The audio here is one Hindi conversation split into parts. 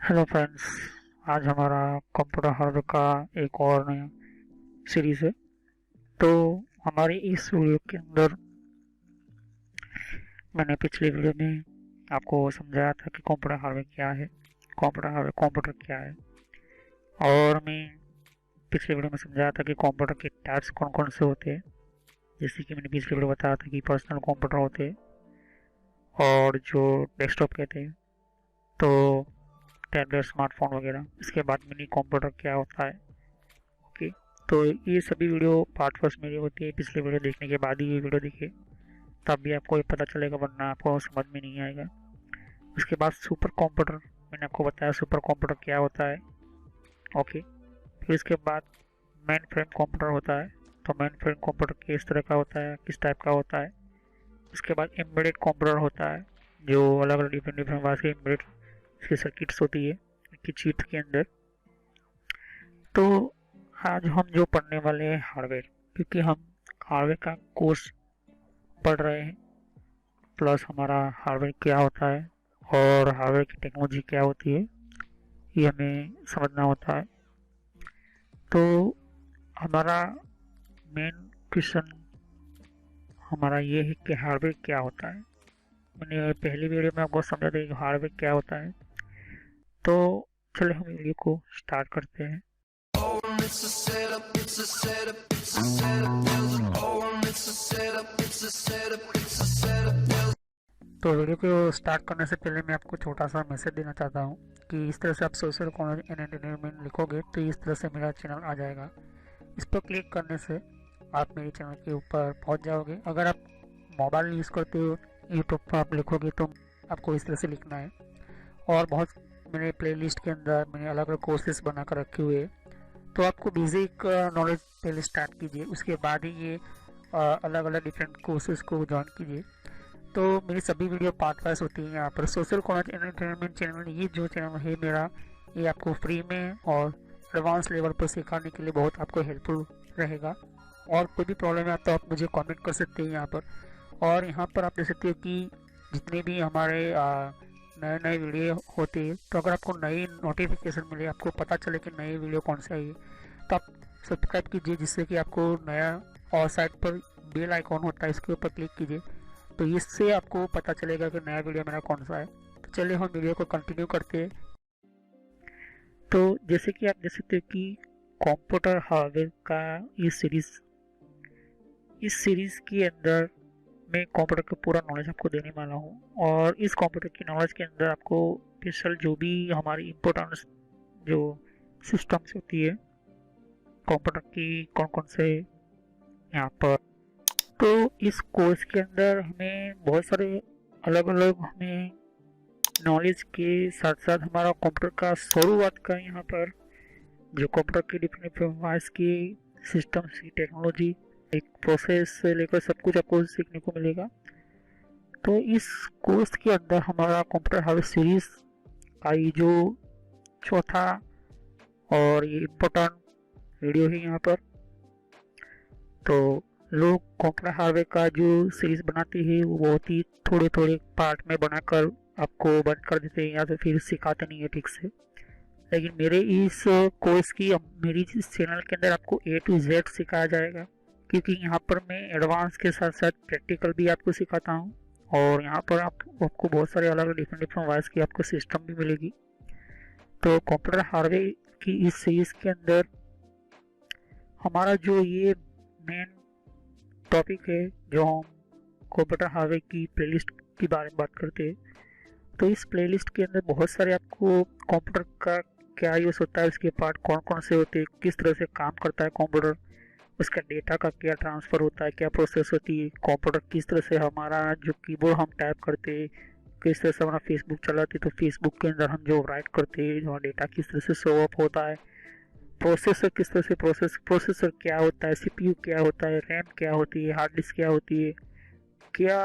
Hello friends. आज हमारा कंप्यूटर हार्डवेयर का एक और नया सीरीज है। तो हमारी इस वीडियो के अंदर मैंने पिछले वीडियो में आपको समझाया था कि कंप्यूटर हार्डवेयर क्या है, कंप्यूटर हार्डवेयर कंप्यूटर क्या है। और मैं पिछले वीडियो में समझाया था कि कंप्यूटर के टाइप्स कौन कौन से होते हैं। जैसे कि मैंने पिछले वीडियो बताया था कि पर्सनल कंप्यूटर होते हैं और जो डेस्कटॉप कहते हैं, तो टैबलेट, स्मार्टफोन वगैरह। इसके बाद मिनी कंप्यूटर क्या होता है। ओके, तो ये सभी वीडियो पार्ट फर्स्ट मेरी होती है। पिछले वीडियो देखने के बाद ही ये वीडियो देखिए, तब भी आपको ये पता चलेगा, वरना आपको समझ में नहीं आएगा। उसके बाद सुपर कंप्यूटर, मैंने आपको बताया सुपर कंप्यूटर क्या होता है। ओके, फिर इसके बाद मेन फ्रेम कंप्यूटर होता है। तो मेन फ्रेम कंप्यूटर किस तरह का होता है, किस टाइप का होता है। उसके बाद एम्बेडेड कंप्यूटर होता है, जो अलग अलग डिफरेंट डिफरेंट बात के एम्बेडेड इसकी सर्किट्स होती है कि चिप के अंदर। तो आज हम जो पढ़ने वाले हैं हार्डवेयर, क्योंकि हम हार्डवेयर का कोर्स पढ़ रहे हैं, प्लस हमारा हार्डवेयर क्या होता है और हार्डवेयर की टेक्नोलॉजी क्या होती है, ये हमें समझना होता है। तो हमारा मेन क्वेश्चन हमारा ये है कि हार्डवेयर क्या होता है। मैंने पहली वीडियो में आपको समझा दिया कि हार्डवेयर क्या होता है। तो चलिए हम वीडियो को स्टार्ट करते हैं। It's a setup, it's a setup, it's a setup, build it. Oh, it's a setup, it's a setup, it's a setup, build it. तो वीडियो को स्टार्ट करने से पहले मैं आपको छोटा सा मैसेज देना चाहता हूँ कि इस तरह से आप सोशल कॉलेज एंड एंटरटेनमेंट लिखोगे तो इस तरह से मेरा चैनल आ जाएगा। इस पर क्लिक करने से आप मेरे चैनल के ऊपर पहुँच जाओगे। अगर आप मोबाइल यूज़ करते हो, यूट्यूब पर आप लिखोगे तो आपको इस तरह से लिखना है। और बहुत मेरे प्लेलिस्ट के अंदर मैंने अलग अलग कोर्सेज बना कर रखे हुए हैं। तो आपको बेसिक नॉलेज पहले स्टार्ट कीजिए, उसके बाद ही ये अलग अलग डिफरेंट कोर्सेज को ज्वाइन कीजिए। तो मेरी सभी वीडियो पार्ट वाइज होती है यहाँ पर। सोशल कॉलेज एंटरटेनमेंट चैनल, ये जो चैनल है मेरा, ये आपको फ्री में और एडवांस लेवल पर सिखाने के लिए बहुत आपको हेल्पफुल रहेगा। और कोई भी प्रॉब्लम है तो आप मुझे कमेंट कर सकते हैं यहाँ पर। और यहाँ पर आप देख सकते हो कि जितने भी हमारे नए नए वीडियो होते हैं, तो अगर आपको नई नोटिफिकेशन मिले, आपको पता चले कि नई वीडियो कौन सी आई है, तो आप सब्सक्राइब कीजिए, जिससे कि आपको नया, और साइड पर बेल आइकॉन होता है, इसके ऊपर क्लिक कीजिए, तो इससे आपको पता चलेगा कि नया वीडियो मेरा कौन सा है। तो चलिए हम वीडियो को कंटिन्यू करते हैं। तो जैसे कि आप देख सकते हो कि कंप्यूटर हार्डवेयर का इस सीरीज के अंदर मैं कंप्यूटर का पूरा नॉलेज आपको देने वाला हूँ। और इस कंप्यूटर की नॉलेज के अंदर आपको स्पेशल जो भी हमारी इम्पोर्टेंट जो सिस्टम्स होती है कंप्यूटर की, कौन कौन से यहाँ पर। तो इस कोर्स के अंदर हमें बहुत सारे अलग अलग हमें नॉलेज के साथ साथ हमारा कंप्यूटर का शुरुआत का यहाँ पर जो कंप्यूटर की डिफरेंट डिवाइस की सिस्टम्स की टेक्नोलॉजी, एक प्रोसेस से लेकर सब कुछ आपको सीखने को मिलेगा। तो इस कोर्स के अंदर हमारा कंप्यूटर हार्डवेयर सीरीज का ये जो चौथा और ये इम्पोर्टेंट वीडियो है यहाँ पर। तो लोग कंप्यूटर हार्डवेयर का जो सीरीज बनाते हैं वो बहुत ही थोड़े थोड़े पार्ट में बनाकर आपको बंद कर देते हैं या तो फिर सिखाते नहीं है ठीक से। लेकिन मेरे इस कोर्स की, मेरी इस चैनल के अंदर आपको A to Z सिखाया जाएगा, क्योंकि यहाँ पर मैं एडवांस के साथ साथ प्रैक्टिकल भी आपको सिखाता हूँ। और यहाँ पर आपको बहुत सारे अलग अलग डिफरेंट डिफरेंट वॉइस की आपको सिस्टम भी मिलेगी। तो कंप्यूटर हार्डवेयर की इस सीरीज के अंदर हमारा जो ये मेन टॉपिक है, जो हम कंप्यूटर हार्डवेयर की प्लेलिस्ट के बारे में बात करते हैं, तो इस प्लेलिस्ट के अंदर बहुत सारे आपको कंप्यूटर का क्या यूज़ होता है, उसके पार्ट कौन कौन से होते हैं, किस तरह से काम करता है कंप्यूटर, उसका डेटा का क्या ट्रांसफ़र होता है, क्या प्रोसेस होती है, कंप्यूटर किस तरह से हमारा जो कीबोर्ड हम टाइप करते हैं, किस तरह से हमारा फेसबुक चलाते तो फेसबुक के अंदर हम जो राइट करते हैं, हमारा डेटा किस तरह से शो अप होता है, प्रोसेसर किस तरह से प्रोसेसर क्या होता है, सीपीयू क्या होता है, रैम क्या होती है, हार्ड डिस्क क्या होती है, क्या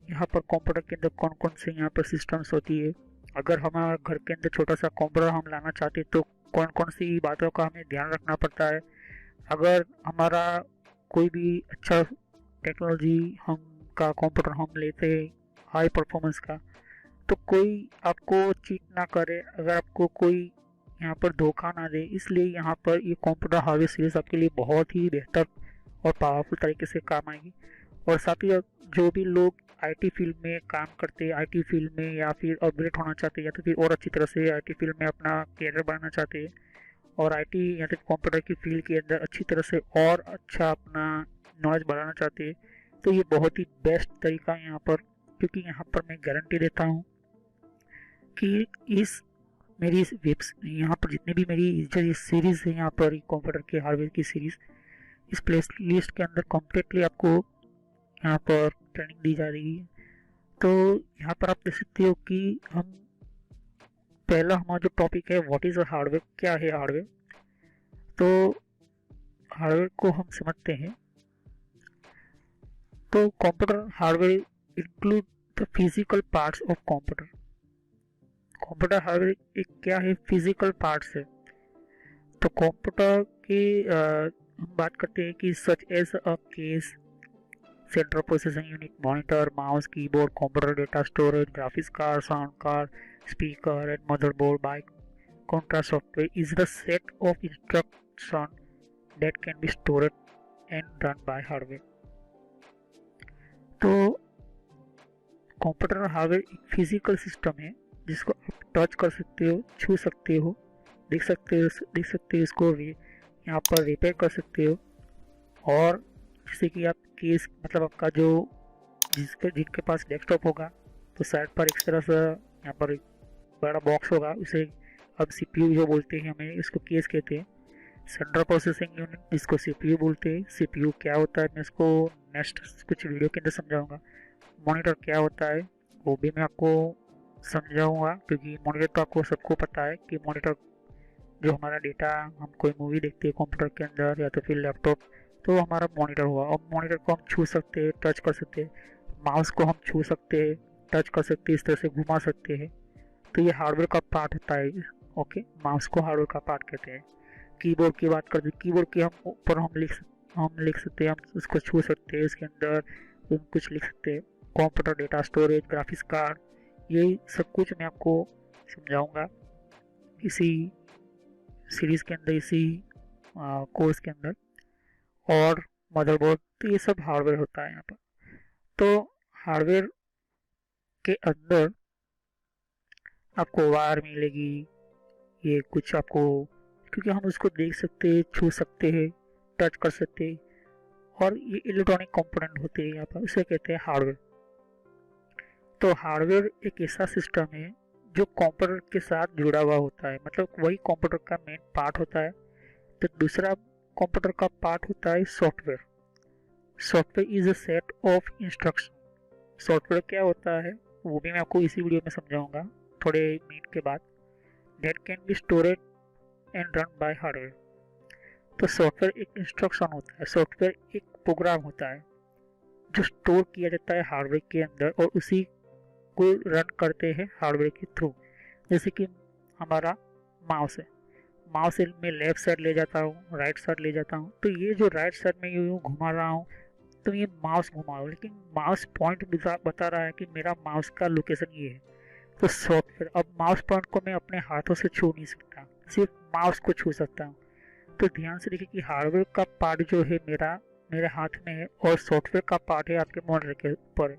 यहाँ पर कंप्यूटर के अंदर कौन कौन से यहाँ पर सिस्टम्स होती है। अगर हमारा घर के अंदर छोटा सा कंप्यूटर हम लाना चाहते हैं तो कौन कौन सी बातों का हमें ध्यान रखना पड़ता है। अगर हमारा कोई भी अच्छा टेक्नोलॉजी हम का कंप्यूटर हम लेते हैं हाई परफॉर्मेंस का, तो कोई आपको चीट ना करे, अगर आपको कोई यहाँ पर धोखा ना दे। इसलिए यहाँ पर ये कंप्यूटर हार्डवेयर सीरीज आपके लिए बहुत ही बेहतर और पावरफुल तरीके से काम आएगी। और साथ ही जो भी लोग आईटी फील्ड में काम करते हैं, आईटी फील्ड में या फिर अपग्रेड होना चाहते हैं, या तो फिर और अच्छी तरह से आईटी फील्ड में अपना कैरियर बनाना चाहते हैं, और आईटी या फिर कंप्यूटर की फील्ड के अंदर अच्छी तरह से और अच्छा अपना नॉलेज बढ़ाना चाहते हैं, तो ये बहुत ही बेस्ट तरीका है यहाँ पर। क्योंकि यहाँ पर मैं गारंटी देता हूँ कि इस मेरी इस यहाँ पर जितनी भी मेरी जो ये सीरीज़ है यहाँ पर कंप्यूटर के हार्डवेयर की सीरीज़, इस प्ले लिस्ट के अंदर कम्प्लीटली आपको यहाँ पर ट्रेनिंग दी जा रही है। तो यहाँ पर आप देख सकते हो कि हम पहला हमारा जो टॉपिक है व्हाट इज़ अ हार्डवेयर, क्या है हार्डवेयर। तो हार्डवेयर को हम समझते हैं। तो computer hardware include the physical parts of computer. Computer hardware एक क्या है, फिजिकल पार्ट्स है। तो कंप्यूटर की हम बात करते हैं कि such as a case, central processing unit, monitor, mouse, keyboard, computer data storage, graphics card, sound card, speaker and motherboard. By contrast, software is the set of instruction that can be stored and run by hardware। तो कंप्यूटर हार्डवेयर एक फिजिकल सिस्टम है जिसको आप टच कर सकते हो, छू सकते हो, देख सकते हो इसको यहाँ पर रिपेयर कर सकते हो। और जैसे कि आप केस मतलब आपका जो जिनके पास डेस्कटॉप होगा तो साइड पर एक तरह से यहाँ पर एक बड़ा बॉक्स होगा, उसे अब सीपीयू जो बोलते हैं, हमें इसको केस कहते हैं। सेंट्रल प्रोसेसिंग यूनिट इसको सीपीयू बोलते हैं। सीपीयू क्या होता है मैं इसको नेक्स्ट कुछ वीडियो के अंदर समझाऊंगा। मॉनिटर क्या होता है वो भी मैं आपको समझाऊंगा, क्योंकि मॉनिटर तो आपको सबको पता है कि मॉनिटर जो हमारा डेटा, हम कोई मूवी देखते हैं कंप्यूटर के अंदर या तो फिर लैपटॉप, तो हमारा मॉनिटर हुआ। और मॉनिटर को हम छू सकते हैं, टच कर सकते हैं। माउस को हम छू सकते हैं, टच कर सकते हैं, इस तरह से घुमा सकते हैं। तो ये हार्डवेयर का पार्ट होता है। ओके, माउस को हार्डवेयर का पार्ट कहते हैं। कीबोर्ड की बात करते हैं, कीबोर्ड के हम ऊपर हम लिख सकते हैं, हम उसको छू सकते हैं, उसके अंदर हम कुछ लिख सकते हैं। Computer data storage, graphics card, ये सब कुछ मैं आपको समझाऊंगा इसी सीरीज़ के अंदर, इसी कोर्स के अंदर। और मदरबोर्ड, तो ये सब हार्डवेयर होता है यहाँ पर। तो हार्डवेयर के अंदर आपको वायर मिलेगी, ये कुछ आपको, क्योंकि हम उसको देख सकते हैं, छू सकते हैं, टच कर सकते हैं, और ये इलेक्ट्रॉनिक कंपोनेंट होते हैं यहाँ पर, इसे कहते हैं हार्डवेयर। तो हार्डवेयर एक ऐसा सिस्टम है जो कंप्यूटर के साथ जुड़ा हुआ होता है, मतलब वही कंप्यूटर का मेन पार्ट होता है। तो दूसरा कंप्यूटर का पार्ट होता है software. Software is a set of instruction. Software क्या होता है वो भी मैं आपको इसी वीडियो में समझाऊंगा थोड़े मिनट के बाद। That can be storeyed and run by hardware. तो सॉफ्टवेयर एक इंस्ट्रक्शन होता है, सॉफ्टवेयर एक प्रोग्राम होता है जो स्टोर किया जाता है हार्डवेयर के अंदर, और उसी को रन करते हैं हार्डवेयर के थ्रू। जैसे कि हमारा माउस है, माउस में लेफ्ट साइड ले जाता हूँ, राइट साइड ले जाता हूँ, तो ये जो राइट साइड में यूँ घुमा रहा हूँ तो ये माउस घुमा रहा हूँ, लेकिन माउस पॉइंट बता रहा है कि मेरा माउस का लोकेशन ये है। तो सॉफ्टवेयर, अब माउस पॉइंट को मैं अपने हाथों से छू नहीं सकता, सिर्फ माउस को छू सकता हूँ। तो ध्यान से देखिए कि हार्डवेयर का पार्ट जो है मेरे हाथ में है, और सॉफ्टवेयर का पार्ट है आपके मॉनिटर के ऊपर है।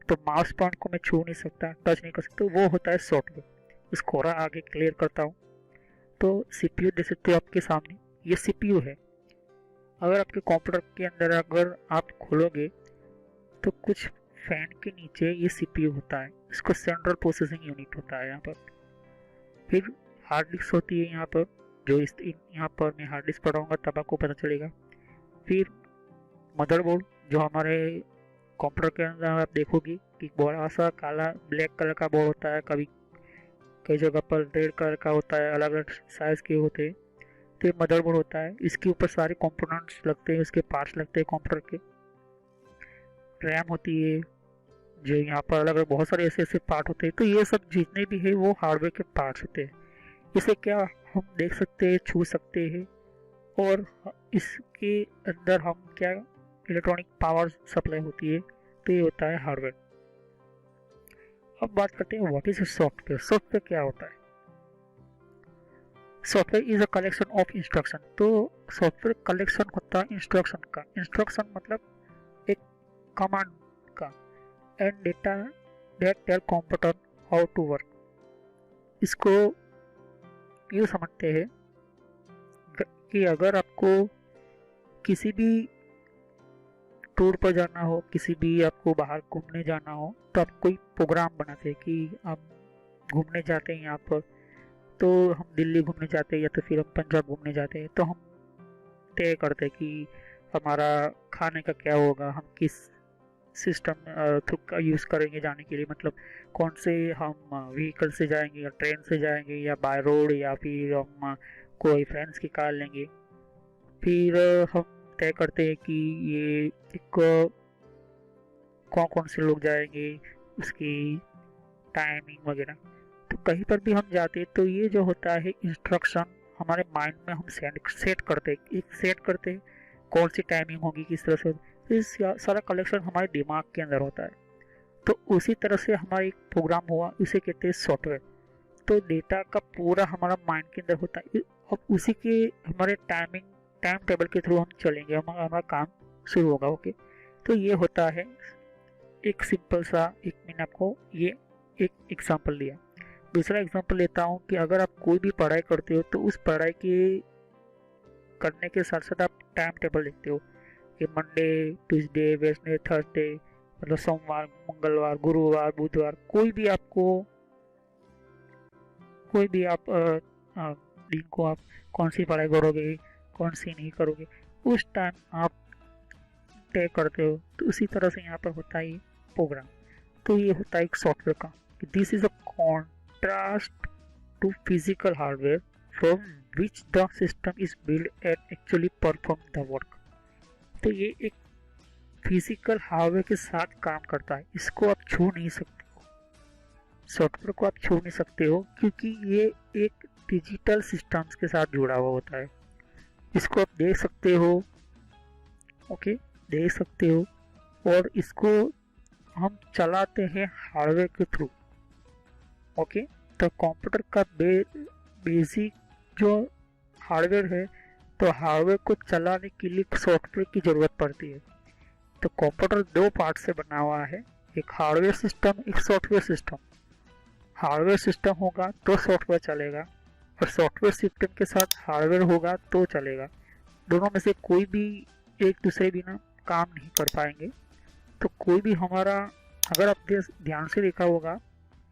तो माउस पॉइंट को मैं छू नहीं सकता, टच नहीं कर सकता, वो होता है सॉफ्टवेयर। इसको और आगे क्लियर करता हूँ। तो सीपीयू देख सकते हो आपके सामने, ये सीपीयू है। अगर आपके कंप्यूटर के अंदर अगर आप खोलोगे तो कुछ फैन के नीचे ये सीपीयू होता है, इसको सेंट्रल प्रोसेसिंग यूनिट होता है यहाँ पर। फिर हार्ड डिस्क होती है यहाँ पर, जो यहाँ पर मैं हार्ड डिस्क पढ़ाऊँगा तब आपको पता चलेगा। फिर मदरबोर्ड, जो हमारे कंप्यूटर के अंदर आप देखोगे कि बड़ा सा काला ब्लैक कलर का बोर्ड होता है, कभी कई जगह पर रेड कलर का होता है, अलग अलग साइज के होते हैं। तो ये मदरबोर्ड होता है, इसके ऊपर सारे कंपोनेंट्स लगते हैं, उसके पार्ट्स लगते हैं कंप्यूटर के। रैम होती है, जो यहाँ पर अलग अलग बहुत सारे ऐसे पार्ट होते हैं। तो ये सब जितने भी है वो हार्डवेयर के पार्ट्स होते हैं। इसे क्या हम देख सकते हैं, छू सकते हैं, और इसके अंदर हम क्या इलेक्ट्रॉनिक पावर सप्लाई होती है। तो ये होता है हार्डवेयर। अब बात करते हैं व्हाट इज सॉफ्टवेयर। सॉफ्टवेयर क्या होता है? Software is a collection of instruction. तो सॉफ्टवेयर कलेक्शन होता है इंस्ट्रक्शन का। इंस्ट्रक्शन मतलब एक कमांड का। And data that tell computer how to work. इसको ये समझते हैं कि अगर आपको किसी भी टूर पर जाना हो, किसी भी आपको बाहर घूमने जाना हो, तो आप कोई प्रोग्राम बनाते हैं कि आप घूमने जाते हैं यहाँ पर, तो हम दिल्ली घूमने जाते हैं या तो फिर हम पंजाब घूमने जाते हैं, तो हम तय करते हैं कि हमारा खाने का क्या होगा, हम किस सिस्टम थ्रू का यूज़ करेंगे जाने के लिए, मतलब कौन से हम व्हीकल से जाएंगे या ट्रेन से जाएंगे या बाय रोड या फिर हम कोई फ्रेंड्स की कार लेंगे। फिर हम तय करते हैं कि ये एक कौन कौन से लोग जाएंगे, उसकी टाइमिंग वगैरह। तो कहीं पर भी हम जाते हैं तो ये जो होता है इंस्ट्रक्शन हमारे माइंड में हम सेट करते हैं, एक सेट करते हैं कौन सी टाइमिंग होगी, किस तरह से। तो इस सारा कलेक्शन हमारे दिमाग के अंदर होता है। तो उसी तरह से हमारा एक प्रोग्राम हुआ, उसे कहते हैं सॉफ्टवेयर। तो डेटा का पूरा हमारा माइंड के अंदर होता है। अब उसी के हमारे टाइम टेबल के थ्रू हम चलेंगे, हमारा काम शुरू होगा। ओके, तो ये होता है एक सिंपल सा, एक मैंने आपको ये एक एग्जांपल दिया। दूसरा एग्जांपल लेता हूँ कि अगर आप कोई भी पढ़ाई करते हो तो उस पढ़ाई के करने के साथ साथ आप टाइम टेबल देखते हो कि मंडे, ट्यूसडे, वेडनेसडे, थर्सडे, मतलब सोमवार, मंगलवार, गुरुवार, बुधवार, कोई भी आप दिन को आप कौन सी पढ़ाई करोगे, कौन सी नहीं करोगे, उस टाइम आप तय करते हो। तो उसी तरह से यहाँ पर होता है प्रोग्राम। तो ये होता है एक सॉफ्टवेयर का। This is a contrast to physical hardware from which the system is build and actually perform the work. तो ये एक फिजिकल हार्डवेयर के साथ काम करता है, इसको आप छू नहीं सकते हो, सॉफ्टवेयर को आप छू नहीं सकते हो, क्योंकि ये एक डिजिटल सिस्टम्स के साथ जुड़ा हुआ होता है। इसको आप देख सकते हो, ओके, देख सकते हो, और इसको हम चलाते हैं हार्डवेयर के थ्रू। ओके, तो कंप्यूटर का बेसिक जो हार्डवेयर है, तो हार्डवेयर को चलाने के लिए सॉफ्टवेयर की ज़रूरत पड़ती है। तो कंप्यूटर दो पार्ट से बना हुआ है, एक हार्डवेयर सिस्टम, एक सॉफ्टवेयर सिस्टम। हार्डवेयर सिस्टम होगा तो सॉफ्टवेयर चलेगा, और सॉफ्टवेयर सिस्टम के साथ हार्डवेयर होगा तो चलेगा। दोनों में से कोई भी एक दूसरे बिना काम नहीं कर पाएंगे। तो कोई भी हमारा, अगर आप ध्यान से देखा होगा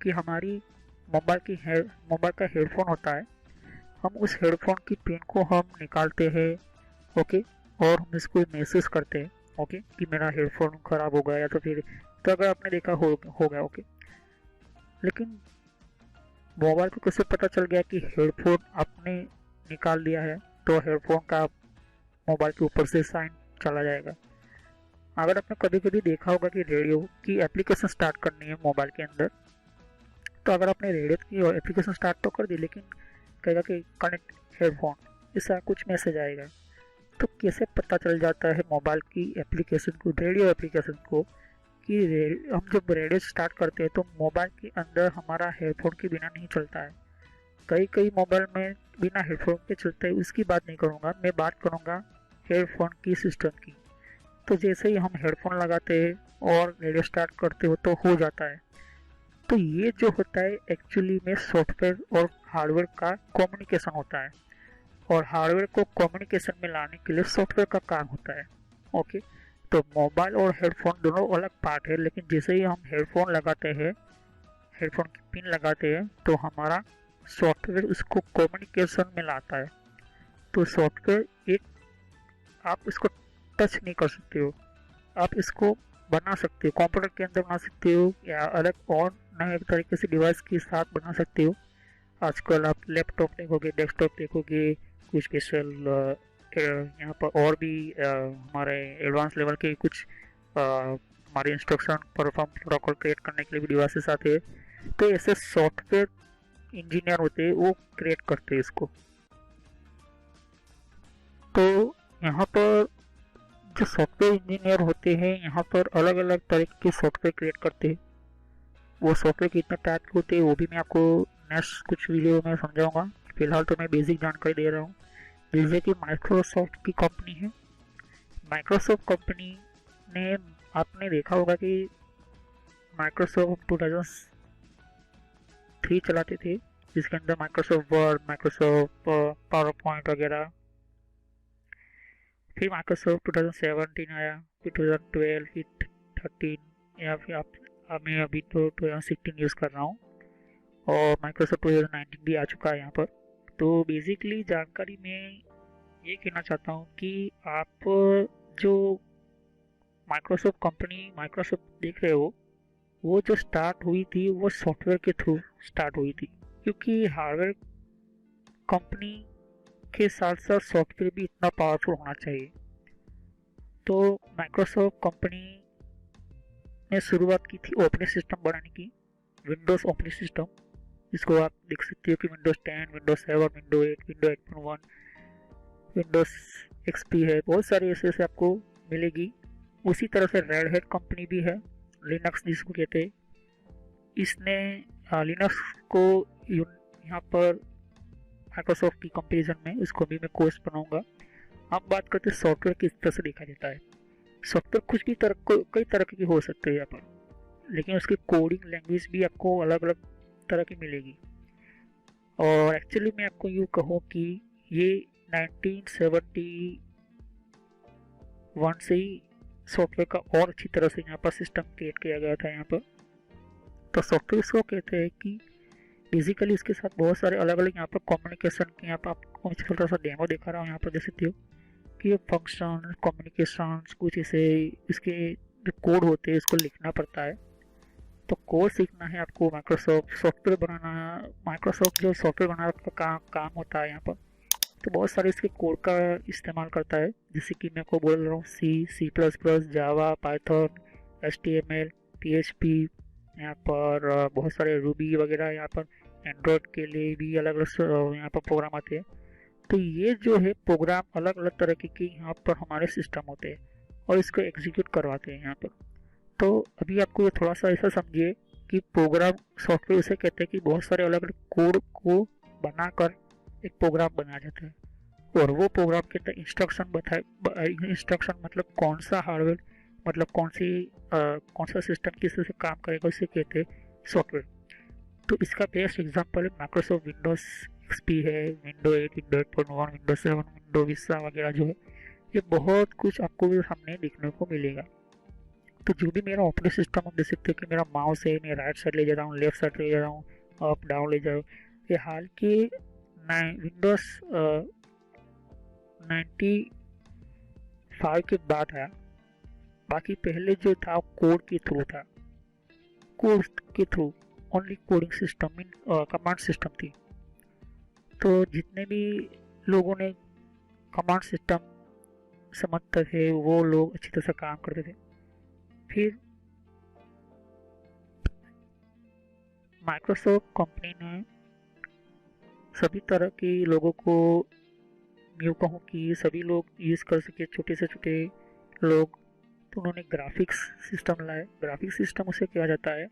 कि हमारी मोबाइल का हेडफोन होता है, हम उस हेडफोन की पिन को हम निकालते हैं, ओके, और हम इसको मैसेज करते हैं, ओके, कि मेरा हेडफोन खराब हो गया, या तो फिर, तो अगर आपने देखा हो गया, ओके। लेकिन मोबाइल को कैसे पता चल गया कि हेडफोन आपने निकाल दिया है, तो हेडफोन का मोबाइल के ऊपर से साइन चला जाएगा। अगर आपने कभी कभी देखा होगा कि रेडियो की एप्लीकेशन स्टार्ट करनी है मोबाइल के अंदर, तो अगर आपने रेडियो की एप्लीकेशन स्टार्ट तो कर दी, लेकिन कहेगा कि कनेक्ट हेडफोन, ऐसा कुछ मैसेज आएगा। तो कैसे पता चल जाता है मोबाइल की एप्लीकेशन को, रेडियो एप्लीकेशन को, कि हम जब रेडियो स्टार्ट करते हैं तो मोबाइल के अंदर हमारा हेडफोन के बिना नहीं चलता है। कई मोबाइल में बिना हेडफोन के चलते हैं, उसकी बात नहीं करूँगा, मैं बात करूँगा हेडफोन की सिस्टम की। तो जैसे ही हम हेडफोन लगाते हैं और रेडियो स्टार्ट करते हो तो हो जाता है। तो ये जो होता है एक्चुअली में सॉफ्टवेयर और हार्डवेयर का कम्युनिकेशन होता है, और हार्डवेयर को कम्युनिकेशन में लाने के लिए सॉफ्टवेयर का काम होता है। ओके, तो मोबाइल और हेडफोन दोनों अलग पार्ट है, लेकिन जैसे ही हम हेडफोन लगाते हैं, हेडफोन की पिन लगाते हैं, तो हमारा सॉफ्टवेयर उसको कम्युनिकेशन में लाता है। तो सॉफ्टवेयर एक, आप इसको टच नहीं कर सकते हो, आप इसको बना सकते हो, कंप्यूटर के अंदर बना सकते हो, या अलग और नए तरीके से डिवाइस के साथ बना सकते हो। आजकल आप लैपटॉप देखोगे, डेस्कटॉप देखोगे, कुछ स्पेशल यहाँ पर और भी हमारे एडवांस लेवल के कुछ हमारे इंस्ट्रक्शन परफॉर्म प्रोटोकॉल क्रिएट करने के लिए भी डिवाइसेस आते हैं। तो ऐसे सॉफ्टवेयर इंजीनियर होते हैं, वो क्रिएट करते हैं इसको। तो यहाँ पर जो सॉफ्टवेयर इंजीनियर होते हैं, यहाँ पर अलग अलग तरीके के सॉफ्टवेयर क्रिएट करते हैं। वो सॉफ्टवेयर कितने टाइप के होते हैं वो भी मैं आपको नेक्स्ट कुछ वीडियो में समझाऊंगा। फिलहाल तो मैं बेसिक जानकारी दे रहा हूँ। जैसे कि माइक्रोसॉफ्ट की कंपनी है, माइक्रोसॉफ्ट कंपनी ने, आपने देखा होगा कि माइक्रोसॉफ्ट 2003 चलाते थे, जिसके अंदर Microsoft word, Microsoft power point वगैरह। फिर माइक्रोसॉफ्ट 2017 आया, फिर 2012, फिर 13, या फिर आप मैं अभी तो 2016 यूज़ कर रहा हूँ, और माइक्रोसॉफ्ट 2019 भी आ चुका है यहाँ पर। तो बेसिकली जानकारी में ये कहना चाहता हूँ कि आप जो माइक्रोसॉफ्ट कंपनी माइक्रोसॉफ्ट देख रहे हो, वो जो स्टार्ट हुई थी वो सॉफ्टवेयर के थ्रू स्टार्ट हुई थी, क्योंकि हार्डवेयर कंपनी के साथ साथ सॉफ्टवेयर भी इतना पावरफुल होना चाहिए। तो माइक्रोसॉफ्ट कंपनी ने शुरुआत की थी ऑपरेटिंग सिस्टम बनाने की, विंडोज़ ऑपरेटिंग सिस्टम, जिसको आप देख सकते हो कि Windows 10, Windows 7, Windows 8, Windows 8.1, Windows XP है, बहुत सारी ऐसे ऐसे आपको मिलेगी। उसी तरह से रेड हैट कंपनी भी है, लिनक्स जिसको कहते हैं। इसने लिनक्स को यहाँ पर माइक्रोसॉफ्ट की कंपेरिजन में इसको भी मैं कोर्स बनाऊंगा। अब बात करते हैं सॉफ्टवेयर किस तरह से देखा जाता है। सॉफ्टवेयर कुछ भी कई तरह की हो सकते हैं यहाँ पर, लेकिन उसकी कोडिंग लैंग्वेज भी आपको अलग अलग तरह की मिलेगी। और एक्चुअली मैं आपको यूँ कहूँ कि ये 1971 से ही सॉफ्टवेयर का और अच्छी तरह से यहाँ पर सिस्टम क्रिएट किया गया था यहाँ पर। तो सॉफ्टवेयर इसको कहते हैं कि बेसिकली इसके साथ बहुत सारे अलग अलग यहाँ पर कम्युनिकेशन के, यहाँ पर आपको मैं छोटा सा डेमो दिखा रहा हूँ, यहाँ पर देख सकते हो कि ये फंक्शन कम्युनिकेशन कुछ ऐसे इसके जो कोड होते हैं इसको लिखना पड़ता है। तो कोड सीखना है आपको, माइक्रोसॉफ्ट सॉफ्टवेयर बनाना, माइक्रोसॉफ्ट जो सॉफ्टवेयर बनाने का काम होता है यहाँ पर, तो बहुत सारे इसके कोड का इस्तेमाल करता है। जैसे कि मैं आपको बोल रहा हूँ C++, जावा, पाइथन, HTML, PHP, यहाँ पर बहुत सारे रूबी वगैरह, यहाँ पर एंड्रॉयड के लिए भी अलग अलग यहाँ पर प्रोग्राम आते हैं। तो ये जो है प्रोग्राम अलग अलग तरह के यहाँ पर हमारे सिस्टम होते हैं और इसको एग्जीक्यूट करवाते हैं यहाँ पर। तो अभी आपको ये थोड़ा सा ऐसा समझिए कि प्रोग्राम सॉफ्टवेयर उसे कहते हैं कि बहुत सारे अलग अलग कोड को बनाकर एक प्रोग्राम बनाया जाता है, और वो प्रोग्राम के अंदर इंस्ट्रक्शन बताए, इंस्ट्रक्शन मतलब कौन सा हार्डवेयर, मतलब कौन सा सिस्टम किस तरह से काम करेगा, उसे कहते हैं सॉफ्टवेयर। तो इसका बेस्ट एग्जांपल है माइक्रोसॉफ्ट विंडोज एक्सपी है, window 8, window 8.1, window 7, window Vista वगैरह जो है, ये बहुत कुछ आपको सामने देखने को मिलेगा। तो जो भी मेरा ऑपरेटिंग सिस्टम, आप देख सकते हो कि मेरा माउस है, मैं राइट साइड ले जा रहा हूँ, लेफ्ट साइड ले जा रहा हूँ, अप डाउन ले जा रहा हूँ। ये हाल के विंडोज 95 के बाद आया। बाकी पहले जो था कोड के थ्रू था, कोड के through only coding system mean command system थी। तो जितने भी लोगों ने कमांड सिस्टम समझते थे वो लोग अच्छी तरह से काम करते थे। फिर माइक्रोसॉफ्ट कंपनी ने सभी तरह के लोगों को, यूँ कहूँ कि सभी लोग यूज़ कर सके, छोटे से छोटे लोग, तो उन्होंने ग्राफिक्स सिस्टम लाए। ग्राफिक्स सिस्टम उसे कहा जाता है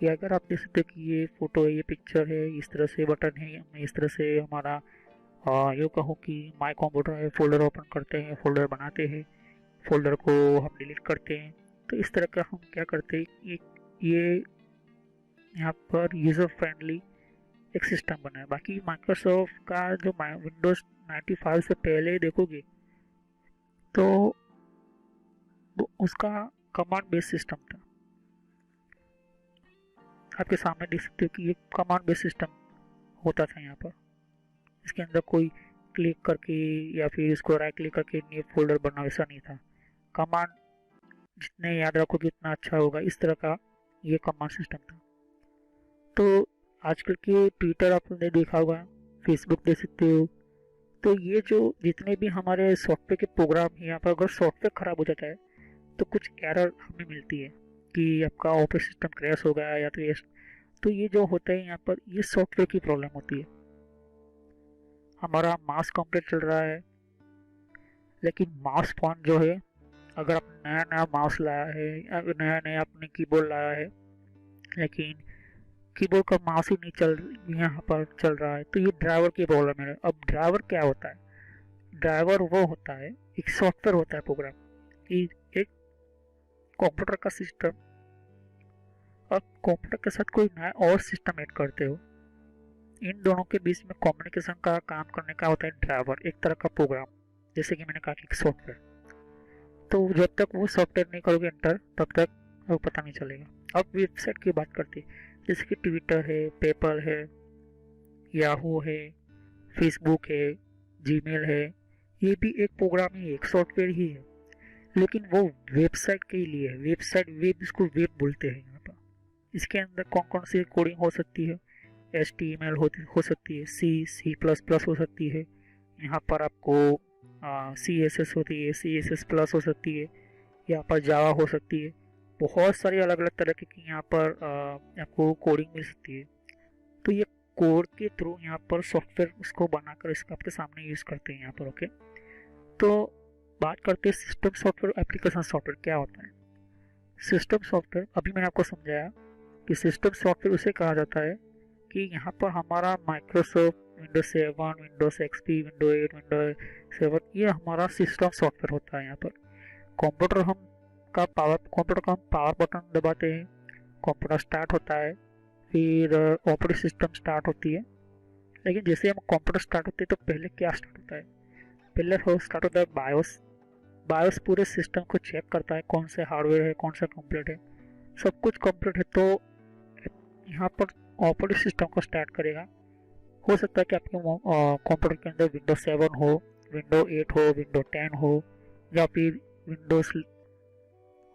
कि अगर आप देख सकते हो कि ये फ़ोटो है, ये पिक्चर है, इस तरह से बटन है, इस तरह से हमारा यूँ कहूँ कि माई कंप्यूटर है, फोल्डर ओपन करते हैं, फोल्डर बनाते हैं, फोल्डर को हम डिलीट करते हैं। तो इस तरह का हम क्या करते हैं, ये यहाँ पर यूज़र फ्रेंडली एक सिस्टम बना है। बाकी माइक्रोसॉफ्ट का जो विंडोज़ 95 से पहले देखोगे तो उसका कमांड बेस्ड सिस्टम था। आपके सामने देख सकते हो कि ये कमांड बेस्ड सिस्टम होता था यहाँ पर। इसके अंदर कोई क्लिक करके या फिर इसको राइट क्लिक करके न्यू फोल्डर बनना, वैसा नहीं था। कमांड जितने याद रखोगे उतना अच्छा होगा, इस तरह का ये कमांड सिस्टम था। तो आजकल के ट्विटर आपने देखा होगा, फेसबुक देख सकते हो। तो ये जो जितने भी हमारे सॉफ्टवेयर के प्रोग्राम हैं, यहाँ पर अगर सॉफ्टवेयर ख़राब हो जाता है तो कुछ एरर हमें मिलती है कि आपका ऑपरेटिंग सिस्टम क्रैश हो गया, या तो ये जो होता है यहाँ पर, ये सॉफ्टवेयर की प्रॉब्लम होती है। हमारा माउस कंप्लीट चल रहा है, लेकिन माउस फोन जो है, अगर आप नया नया माउस लाया है, नया नया अपने कीबोर्ड लाया है, लेकिन कीबोर्ड का माउस ही नहीं चल यहाँ पर चल रहा है, तो ये ड्राइवर की प्रॉब्लम है। अब ड्राइवर क्या होता है? ड्राइवर वो होता है, एक सॉफ्टवेयर होता है प्रोग्राम कि एक कंप्यूटर का सिस्टम और कंप्यूटर के साथ कोई नया और सिस्टम ऐड करते हो, इन दोनों के बीच में कम्युनिकेशन का काम करने का होता है ड्राइवर, एक तरह का प्रोग्राम। जैसे कि मैंने कहा कि सॉफ्टवेयर, तो जब तक वो सॉफ्टवेयर नहीं करोगे एंटर तब तक वो पता नहीं चलेगा। अब वेबसाइट की बात करते हैं, जैसे कि ट्विटर है, पेपल है, याहू है, फेसबुक है, जीमेल है, ये भी एक प्रोग्राम ही है, एक सॉफ्टवेयर ही है, लेकिन वो वेबसाइट के लिए है। वेबसाइट, वेब, इसको वेब बोलते हैं यहाँ पर। इसके अंदर कौन कौन सी कोडिंग हो सकती है? HTML हो सकती है, C++ हो सकती है, यहाँ पर आपको CSS होती है, CSS+ हो सकती है, यहाँ पर जावा हो सकती है। बहुत सारी अलग अलग तरह की यहाँ पर आपको कोडिंग मिल सकती है। तो ये कोड के थ्रू यहाँ पर सॉफ्टवेयर उसको बनाकर इसका आपके सामने यूज़ करते हैं यहाँ पर। ओके, तो बात करते हैं सिस्टम सॉफ्टवेयर, एप्लीकेशन सॉफ्टवेयर क्या होता है। सिस्टम सॉफ्टवेयर, अभी मैंने आपको समझाया कि सिस्टम सॉफ्टवेयर उसे कहा जाता है कि यहाँ पर हमारा Microsoft Windows 7, Windows XP, Windows 8, Windows 7, ये हमारा सिस्टम सॉफ्टवेयर होता है। यहाँ पर कंप्यूटर कंप्यूटर का हम पावर बटन दबाते हैं, कंप्यूटर स्टार्ट होता है, फिर ऑपरेटिंग सिस्टम स्टार्ट होती है। लेकिन जैसे हम कंप्यूटर स्टार्ट होते हैं तो पहले क्या स्टार्ट होता है? पहले स्टार्ट होता है बायोस। बायोस पूरे सिस्टम को चेक करता है, कौन से हार्डवेयर है, कौन सा कंप्लीट है, सब कुछ कंप्लीट है तो यहाँ पर ऑपरेटिंग सिस्टम को स्टार्ट करेगा। हो सकता है कि आपके कंप्यूटर के अंदर विंडोज 7 हो, विंडोज 8 हो, विंडोज 10 हो, या फिर विंडोज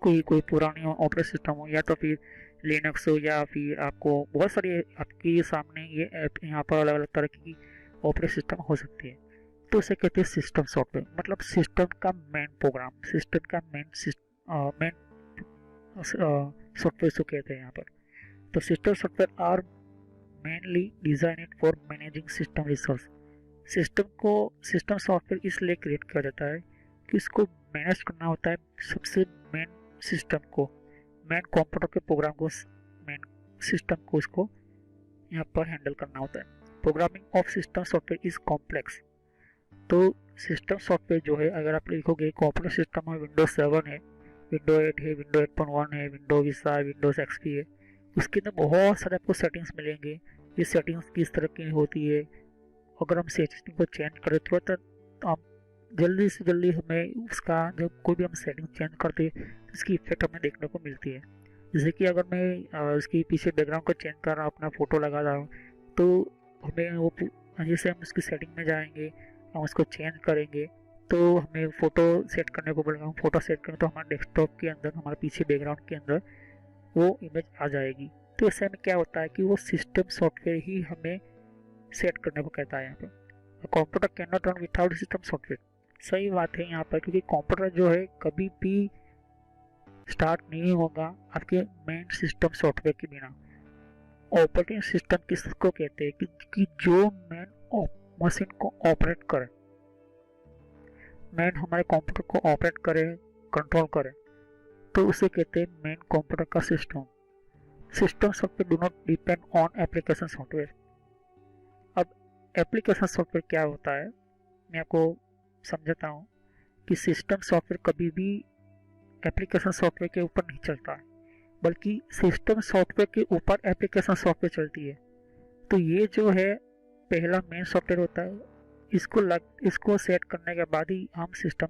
कोई पुरानी ऑपरेटिंग सिस्टम हो, या तो फिर लिनक्स हो, या फिर आपको बहुत सारी आपके सामने ये ऐप यहाँ पर अलग अलग तरह की ऑपरेटिंग सिस्टम हो सकती है। तो उसे कहते हैं सिस्टम सॉफ्टवेयर, मतलब सिस्टम का मेन प्रोग्राम, सिस्टम का मेन सॉफ्टवेयर को कहते हैं यहाँ पर। तो system software are mainly designed for managing system resource. System software इसलिए क्रिएट किया जाता है कि इसको मैनेज करना होता है सबसे मेन सिस्टम को, मेन कंप्यूटर के प्रोग्राम को, मेन सिस्टम को उसको यहाँ पर हैंडल करना होता है। Programming of system software is complex. तो सिस्टम सॉफ्टवेयर जो है, अगर आप लिखोगे ऑपरेटिंग सिस्टम में विंडोज 7 है, विंडोज 8 है, विंडोज 8.1 है, विंडोज विस्टा, विंडोज XP है, उसके अंदर बहुत सारे आपको सेटिंग्स मिलेंगे। ये सेटिंग्स किस तरह की होती है, अगर हम सेटिंग को चेंज करें तुरंत, तो हम जल्दी से जल्दी हमें उसका, जब कोई भी हम सेटिंग चेंज करते हैं तो इसकी इफेक्ट हमें देखने को मिलती है। जैसे कि अगर मैं इसकी पीछे बैकग्राउंड को चेंज कर रहा हूँ, अपना फ़ोटो लगा रहा हूँ, तो हमें वो, जैसे हम उसकी सेटिंग में जाएंगे, हम उसको चेंज करेंगे तो हमें फ़ोटो सेट करने को बोलेगा। हम फ़ोटो सेट करें तो हमारे डेस्कटॉप के अंदर, हमारे पीछे बैकग्राउंड के अंदर वो इमेज आ जाएगी। तो ऐसे में क्या होता है कि वो सिस्टम सॉफ्टवेयर ही हमें सेट करने को कहता है यहाँ पर। Computer can not run without system software. सही बात है यहाँ पर, क्योंकि कंप्यूटर जो है कभी भी स्टार्ट नहीं होगा आपके मेन सिस्टम सॉफ्टवेयर के बिना। ऑपरेटिंग सिस्टम किसको कहते हैं कि जो मेन मशीन को ऑपरेट करे, मेन हमारे कंप्यूटर को ऑपरेट करे, कंट्रोल करे, तो उसे कहते हैं मेन कंप्यूटर का system. System software do not depend on application software. अब एप्लीकेशन सॉफ्टवेयर क्या होता है, मैं आपको समझाता हूँ कि सिस्टम सॉफ्टवेयर कभी भी एप्लीकेशन सॉफ्टवेयर के ऊपर नहीं चलता है, बल्कि सिस्टम सॉफ्टवेयर के ऊपर एप्लीकेशन सॉफ्टवेयर चलती है। तो ये जो है पहला मेन सॉफ्टवेयर होता है, इसको सेट करने के बाद ही हम सिस्टम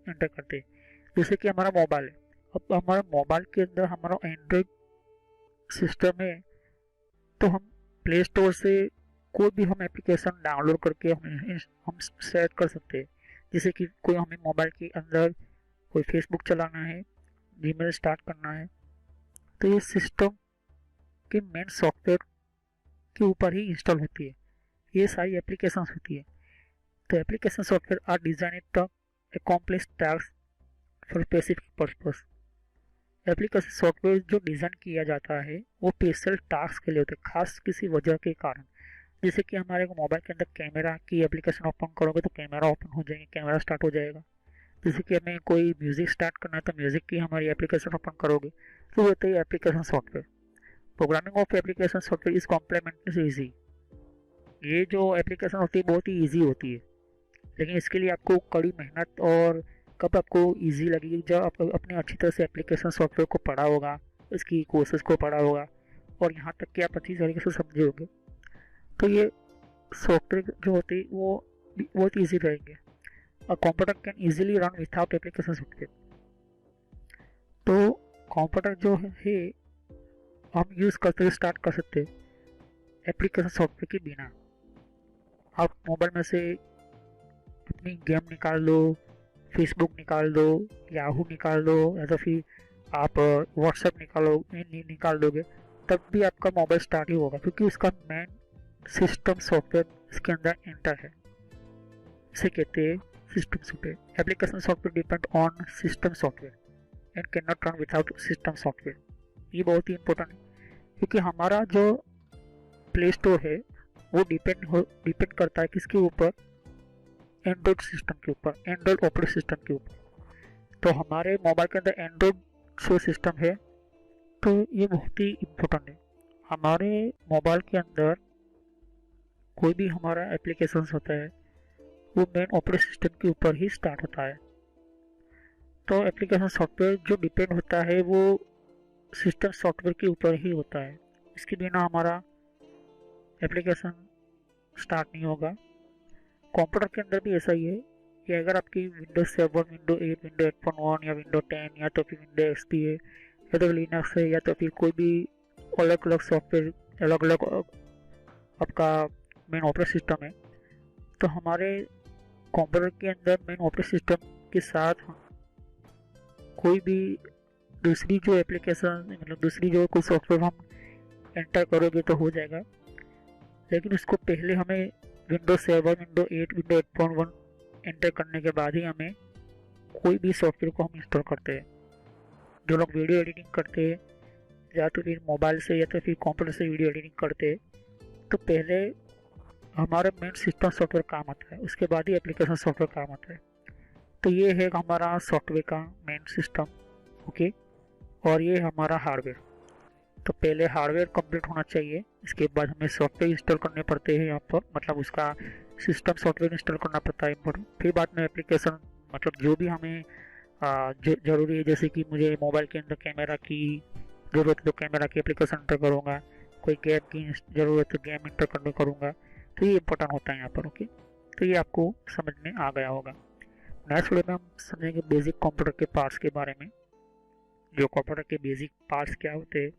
एंटर करते हैं। जैसे कि हमारा मोबाइल है, अब हमारा मोबाइल के अंदर हमारा एंड्रॉयड सिस्टम है, तो हम प्ले स्टोर से कोई भी हम एप्लीकेशन डाउनलोड करके हम सेट कर सकते हैं। जैसे कि कोई हमें मोबाइल के अंदर कोई फेसबुक चलाना है, जीमेल स्टार्ट करना है, तो ये सिस्टम के मेन सॉफ्टवेयर के ऊपर ही इंस्टॉल होती है, ये सारी एप्लीकेशन होती है। तो application software are designed to accomplish task for specific purpose. Application software जो डिज़ाइन किया जाता है वो स्पेशल टास्क के लिए होते हैं, खास किसी वजह के कारण। जैसे कि हमारे मोबाइल के अंदर कैमरा की एप्लीकेशन ओपन करोगे तो कैमरा ओपन हो जाएगा, कैमरा स्टार्ट हो जाएगा। जैसे कि हमें कोई म्यूज़िक स्टार्ट करना है तो म्यूज़िक की हमारी एप्लीकेशन ओपन करोगे तो होता है application software. Programming of application software is complementary easy. ये जो एप्लीकेशन होती है बहुत ही ईजी होती है, लेकिन इसके लिए आपको कड़ी मेहनत और कब आपको ईजी लगेगी जब आप अपने अच्छी तरह से एप्लीकेशन सॉफ्टवेयर को पढ़ा होगा, इसकी कोर्सेज को पढ़ा होगा और यहाँ तक कि आप अच्छी तरीके से समझे होंगे, तो ये सॉफ्टवेयर जो होती है वो बहुत ईजी रहेंगे। A computer can easily run without application software. तो कंप्यूटर जो है हम यूज़ करते स्टार्ट कर सकते हैं एप्लीकेशन सॉफ्टवेयर के बिना। आप मोबाइल में से अपनी गेम निकाल लो, फेसबुक निकाल दो, याहू निकाल दो, या तो फिर आप व्हाट्सएप निकाल दोगे, तब भी आपका मोबाइल स्टार्ट ही होगा, क्योंकि उसका मेन सिस्टम सॉफ्टवेयर इसके अंदर एंटर है। इसे कहते हैं system software. Application software depend on system software and can not run without system software. ये बहुत ही इंपॉर्टेंट है, क्योंकि हमारा जो प्ले स्टोर है वो डिपेंड करता है किसके ऊपर, एंड्रॉयड सिस्टम के ऊपर, एंड्रॉयड ऑपरेटिंग सिस्टम के ऊपर। तो हमारे मोबाइल के अंदर एंड्रॉयड जो सिस्टम है तो ये बहुत ही इम्पोर्टेंट है। हमारे मोबाइल के अंदर कोई भी हमारा एप्लीकेशन होता है वो मेन ऑपरेटिंग सिस्टम के ऊपर ही स्टार्ट होता है। तो एप्लीकेशन सॉफ्टवेयर जो डिपेंड होता है वो सिस्टम सॉफ्टवेयर के ऊपर ही होता है। इसके बिना हमारा एप्लीकेशन स्टार्ट नहीं होगा। कंप्यूटर के अंदर भी ऐसा ही है कि अगर आपकी विंडोज 7, विंडो 8, विंडो 8.1 या विंडो 10 या तो फिर विंडो एक्सपी है या तो लिनक्स है या तो फिर कोई भी अलग अलग सॉफ्टवेयर, अलग अलग आपका मेन ऑपरेटिंग सिस्टम है, तो हमारे कंप्यूटर के अंदर मेन ऑपरेटिंग सिस्टम के साथ कोई भी दूसरी जो एप्लीकेशन, मतलब दूसरी जो कोई सॉफ्टवेयर हम एंटर करोगे तो हो जाएगा, लेकिन उसको पहले हमें विंडो 7, विंडो 8, विंडो 8.1 एंटर करने के बाद ही हमें कोई भी सॉफ्टवेयर को हम इंस्टॉल करते हैं। जो लोग वीडियो एडिटिंग करते हैं या तो फिर मोबाइल से या तो फिर कंप्यूटर से वीडियो एडिटिंग करते हैं, तो पहले हमारा मेन सिस्टम सॉफ्टवेयर काम आता है, उसके बाद ही एप्लीकेशन सॉफ्टवेयर काम आता है। तो ये है हमारा सॉफ्टवेयर का मेन सिस्टम, ओके। और ये हमारा हार्डवेयर। तो पहले हार्डवेयर कंप्लीट होना चाहिए, इसके बाद हमें सॉफ्टवेयर इंस्टॉल करने पड़ते हैं यहाँ पर, मतलब उसका सिस्टम सॉफ्टवेयर इंस्टॉल करना पड़ता है इम्पोर्टेंट। फिर बाद में एप्लीकेशन, मतलब जो भी हमें ज़रूरी है, जैसे कि मुझे मोबाइल के अंदर कैमरा की ज़रूरत है तो कैमरा की एप्लीकेशन इंस्टॉल करूँगा, कोई गेम की ज़रूरत है तो गेम इंस्टॉल करने करूँगा। तो ये इंपॉर्टेंट होता है यहाँ पर, ओके। तो ये आपको समझ में आ गया होगा। नेक्स्ट वीडियो में हम समझेंगे बेसिक कंप्यूटर के पार्ट्स के बारे में। जो कंप्यूटर के बेसिक पार्ट्स क्या होते हैं,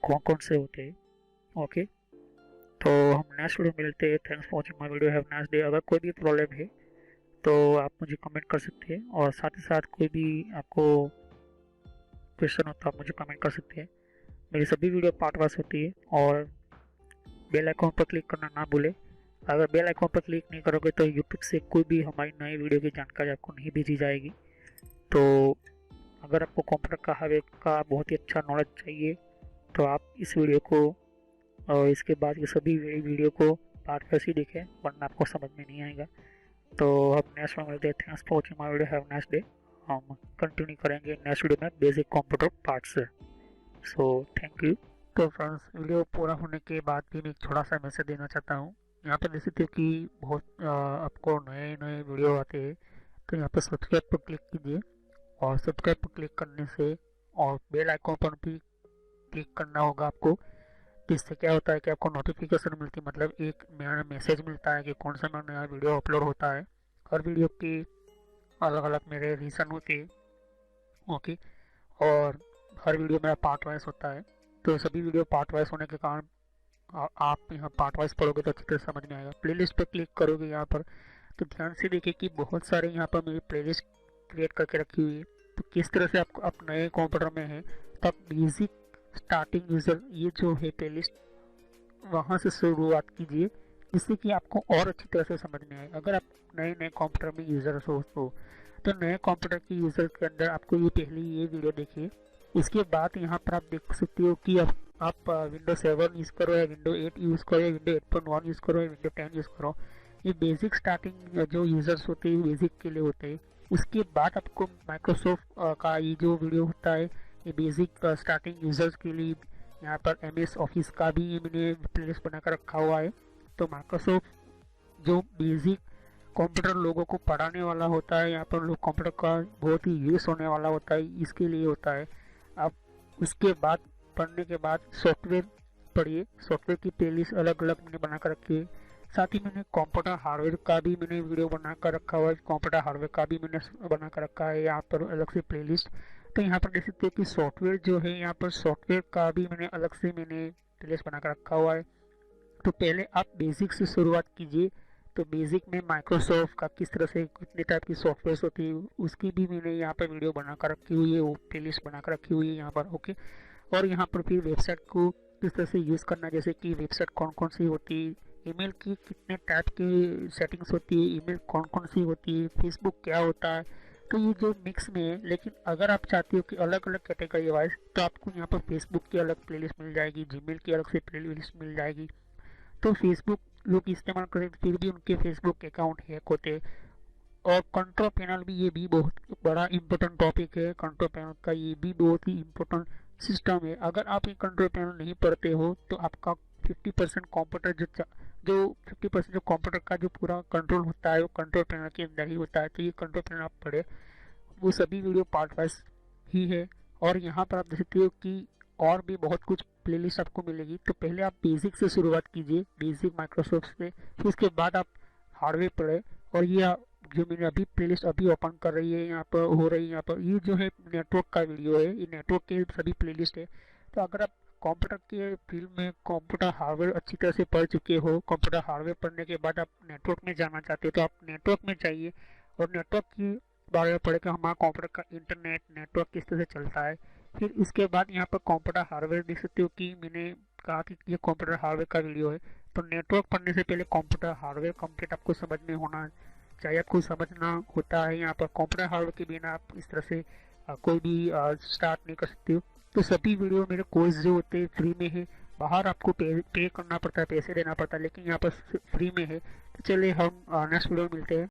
कौन कौन से होते हैं, ओके। तो हम नेक्स्ट वीडियो में मिलते हैं। Thanks for watching my video, have nice day. अगर कोई भी प्रॉब्लम है तो आप मुझे कमेंट कर सकते हैं, और साथ ही साथ कोई भी आपको क्वेश्चन हो तो आप मुझे कमेंट कर सकते हैं। मेरी सभी वीडियो पार्ट वाइज होती है, और बेल आइकॉन पर क्लिक करना ना भूलें। अगर बेल आइकॉन पर क्लिक नहीं करोगे तो यूट्यूब से कोई भी हमारी नई वीडियो की जानकारी आपको नहीं भेजी जाएगी। तो अगर आपको कंप्यूटर का हार्डवेयर का बहुत ही अच्छा नॉलेज चाहिए तो आप इस वीडियो को और इसके बाद के सभी वीडियो को पार्ट वाइज ही देखें, वरना आपको समझ में नहीं आएगा। तो हम नेक्स्ट में मिलते हैं। Thanks for watching my video, have nice day. हम कंटिन्यू करेंगे नेक्स्ट वीडियो में बेसिक कंप्यूटर पार्ट से। So thank you. तो फ्रेंड्स, वीडियो पूरा होने के बाद भी मैं एक छोटा सा मैसेज देना चाहता हूँ। यहाँ पर देख सकते हो कि बहुत आपको नए नए वीडियो आते हैं, तो यहाँ पर सब्सक्राइब पर क्लिक कीजिए, और सब्सक्राइब पर क्लिक करने से और बेल आइकॉन पर भी क्लिक करना होगा आपको। इससे क्या होता है कि आपको नोटिफिकेशन मिलती है, मतलब एक मेरा मैसेज मिलता है कि कौन सा नया वीडियो अपलोड होता है। हर वीडियो की अलग अलग मेरे रीज़न होते हैं, ओके। और हर वीडियो मेरा पार्ट वाइज होता है, तो सभी वीडियो पार्ट वाइज होने के कारण आप यहाँ पार्ट वाइज पढ़ोगे तो अच्छी तरह समझ में आएगा। प्लेलिस्ट पर क्लिक करोगे यहाँ पर, तो ध्यान से देखिए कि बहुत सारे यहाँ पर मेरी प्लेलिस्ट क्रिएट करके रखी हुई है। तो किस तरह से आपको आप नए कंप्यूटर में हैं तो आप बेसिक स्टार्टिंग यूज़र, ये जो है प्लेलिस्ट, वहाँ से शुरुआत कीजिए, जिससे कि आपको और अच्छी तरह से समझ में आए। अगर आप नए नए कंप्यूटर में यूज़र हो तो नए कंप्यूटर के यूज़र के अंदर आपको ये पहले ये वीडियो देखिए। इसके बाद यहाँ पर आप देख सकते हो कि आप विंडो 7 यूज़ करो या विंडो 8 यूज़ करो या विंडो 8.1 यूज़ करो या विंडो 10 यूज़ करो। ये बेसिक स्टार्टिंग जो यूज़र्स होते हैं बेसिक के लिए होते हैं। उसके बाद आपको माइक्रोसॉफ्ट का ये जो वीडियो होता है ये बेसिक स्टार्टिंग यूज़र्स के लिए यहाँ पर MS ऑफिस का भी मैंने प्लेलिस्ट बनाकर रखा हुआ है। तो माइक्रोसॉफ्ट जो बेसिक कंप्यूटर लोगों को पढ़ाने वाला होता है, यहाँ पर लोग कंप्यूटर का बहुत ही यूज़ होने वाला होता है, इसके लिए होता है। अब उसके बाद पढ़ने के बाद सॉफ्टवेयर पढ़िए, सॉफ्टवेयर की प्लेलिस्ट अलग अलग मैंने बना कर रखी है। साथ ही मैंने कंप्यूटर हार्डवेयर का भी मैंने वीडियो बना कर रखा हुआ है, कंप्यूटर हार्डवेयर का भी मैंने बना कर रखा है यहाँ पर अलग से प्लेलिस्ट। तो यहाँ पर देख सकते हो कि सॉफ्टवेयर जो है, यहाँ पर सॉफ्टवेयर का भी मैंने अलग से मैंने प्लेलिस्ट बना कर रखा हुआ है। तो पहले आप बेसिक से शुरुआत कीजिए। तो बेसिक में माइक्रोसॉफ्ट का किस तरह से कितने टाइप की सॉफ्टवेयर होती है उसकी भी मैंने यहाँ पर वीडियो बनाकर रखी हुई है, वो प्लेलिस्ट बनाकर रखी हुई है यहाँ पर। ओके, और यहाँ पर फिर वेबसाइट को किस तरह से यूज़ करना, जैसे कि वेबसाइट कौन कौन सी होती है, ईमेल की कितने टाइप की सेटिंग्स होती है, ईमेल कौन कौन सी होती है, फेसबुक क्या होता है। तो ये जो मिक्स में है, लेकिन अगर आप चाहते हो कि अलग अलग कैटेगरी वाइज, तो आपको यहाँ पर फेसबुक की अलग प्लेलिस्ट मिल जाएगी, जीमेल की अलग से प्लेलिस्ट मिल जाएगी। तो फेसबुक लोग इस्तेमाल करें फिर भी उनके फेसबुक अकाउंट हैक होते। और कंट्रोल पैनल भी, ये भी बहुत बड़ा इंपॉर्टेंट टॉपिक है। कंट्रोल पैनल का ये भी बहुत ही इम्पोर्टेंट सिस्टम है। अगर आप ये कंट्रोल पैनल नहीं पढ़ते हो तो आपका 50% कंप्यूटर जो 50% जो कंप्यूटर का जो पूरा कंट्रोल होता है वो कंट्रोल पैनल के अंदर ही होता है। तो ये कंट्रोल पैनल आप पढ़े, वो सभी वीडियो पार्ट वाइज ही है। और यहाँ पर आप देख सकते हो कि और भी बहुत कुछ प्लेलिस्ट आपको मिलेगी। तो पहले आप बेसिक से शुरुआत कीजिए, बेसिक माइक्रोसॉफ्ट से, फिर उसके बाद आप हार्डवेयर पढ़े। और ये जो मैंने अभी प्लेलिस्ट अभी ओपन कर रही है यहाँ पर हो रही है, यहाँ पर ये जो है नेटवर्क का वीडियो है, ये नेटवर्क के सभी प्लेलिस्ट है। तो अगर आप कंप्यूटर के फील्ड में कंप्यूटर हार्डवेयर अच्छी तरह से पढ़ चुके हो, कंप्यूटर हार्डवेयर पढ़ने के बाद आप नेटवर्क में जाना चाहते हो, तो आप नेटवर्क में जाइए और नेटवर्क की बारे में पढ़े कि हमारा कंप्यूटर का इंटरनेट नेटवर्क किस तरह से चलता है। फिर इसके बाद यहाँ पर कंप्यूटर हार्डवेयर देख सकते हो कि मैंने कहा कि ये कंप्यूटर हार्डवेयर का वीडियो है। तो नेटवर्क पढ़ने से पहले कंप्यूटर हार्डवेयर कंप्लीट आपको समझ में होना चाहिए, आपको समझना होता है। यहाँ पर कंप्यूटर हार्डवेयर के बिना आप इस तरह से कोई भी स्टार्ट नहीं कर सकते हो। तो सभी वीडियो मेरे कोर्स जो होते हैं फ्री में है, बाहर आपको पे करना पड़ता है, पैसे देना पड़ता है, लेकिन यहाँ पर फ्री में है। तो चलिए हम नेक्स्ट वीडियो में मिलते हैं।